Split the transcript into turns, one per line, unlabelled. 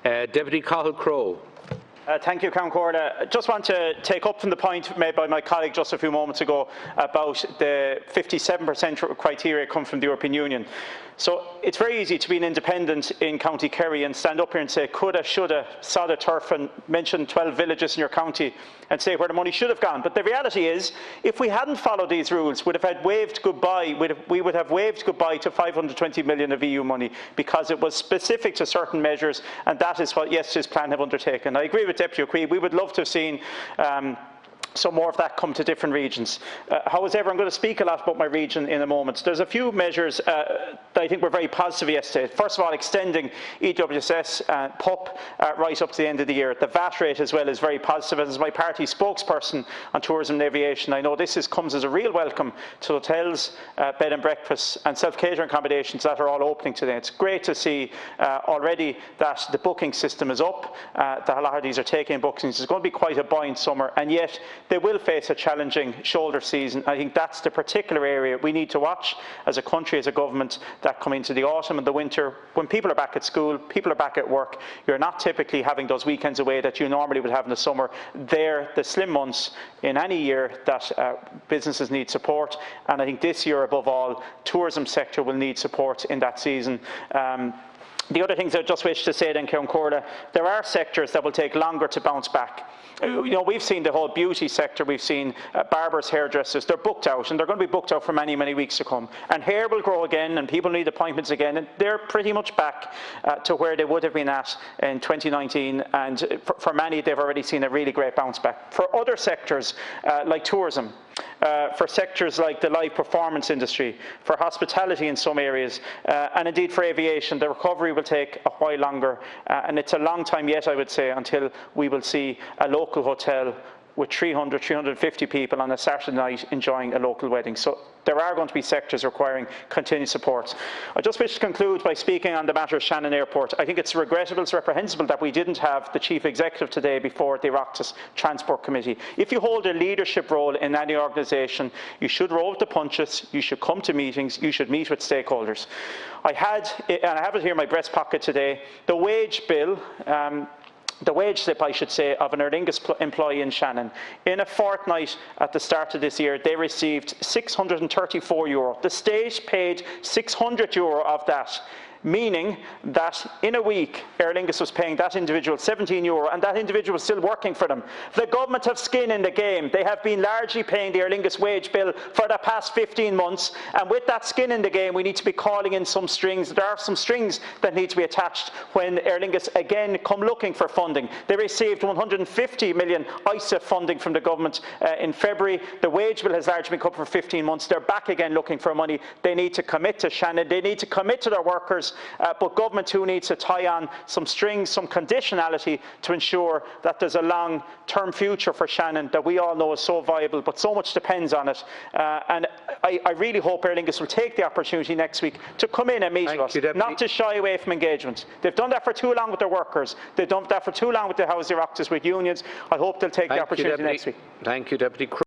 Deputy Cathal Crowe.
Thank you, Count Corda. I just want to take up from the point made by my colleague just a few moments ago about the 57% criteria come from the European Union. So it's very easy to be an independent in County Kerry and stand up here and say coulda, shoulda, sod a turf and mention 12 villages in your county and say where the money should have gone. But the reality is, if we hadn't followed these rules, we would have waved goodbye to 520 million of EU money because it was specific to certain measures, and that is what yesterday's plan have undertaken. I agree with Deputy O'Queen. We would love to have seen some more of that come to different regions. However, I'm going to speak a lot about my region in a moment. There's a few measures that I think were very positive yesterday. First of all, extending EWSS PUP right up to the end of the year. The VAT rate as well is very positive. As my party spokesperson on tourism and aviation, I know this comes as a real welcome to hotels, bed and breakfasts and self-catering accommodations that are all opening today. It's great to see already that the booking system is up, that a lot of these are taking bookings. It's going to be quite a buoyant summer, and yet they will face a challenging shoulder season. I think that's the particular area we need to watch as a country, as a government, that come into the autumn and the winter. When people are back at school, people are back at work, you're not typically having those weekends away that you normally would have in the summer. They're the slim months in any year that businesses need support, and I think this year above all, tourism sector will need support in that season. The other things I just wish to say then, Count Corda, there are sectors that will take longer to bounce back. You know, we've seen the whole beauty sector, we've seen barbers, hairdressers, they're booked out, and they're going to be booked out for many, many weeks to come. And hair will grow again, and people need appointments again, and they're pretty much back to where they would have been at in 2019, and for many, they've already seen a really great bounce back. For other sectors, like tourism, for sectors like the live performance industry, for hospitality in some areas, and indeed for aviation, the recovery will take a while longer, and it's a long time yet, I would say, until we will see a local hotel with 300, 350 people on a Saturday night enjoying a local wedding. So there are going to be sectors requiring continued support. I just wish to conclude by speaking on the matter of Shannon Airport. I think it's regrettable, it's reprehensible that we didn't have the Chief Executive today before the Oireachtas Transport Committee. If you hold a leadership role in any organisation, you should roll with the punches, you should come to meetings, you should meet with stakeholders. I have it here in my breast pocket today, the wage bill, the wage slip, I should say, of an Aer Lingus employee in Shannon. In a fortnight at the start of this year, they received €634. The state paid €600 of that, meaning that in a week, Aer Lingus was paying that individual €17, and that individual was still working for them. The government have skin in the game. They have been largely paying the Aer Lingus wage bill for the past 15 months, and with that skin in the game, we need to be calling in some strings. There are some strings that need to be attached when Aer Lingus again come looking for funding. They received 150 million ISA funding from the government in February. The wage bill has largely been cut for 15 months. They're back again looking for money. They need to commit to Shannon. They need to commit to their workers. But government too needs to tie on some strings, some conditionality to ensure that there's a long-term future for Shannon that we all know is so viable, but so much depends on it. And I really hope Aer Lingus will take the opportunity next week to come in and meet with us, not to shy away from engagement. They've done that for too long with their workers. They've done that for too long with the House Oireachtas, with unions. I hope they'll take the opportunity next week.
Thank you, Deputy Crowe.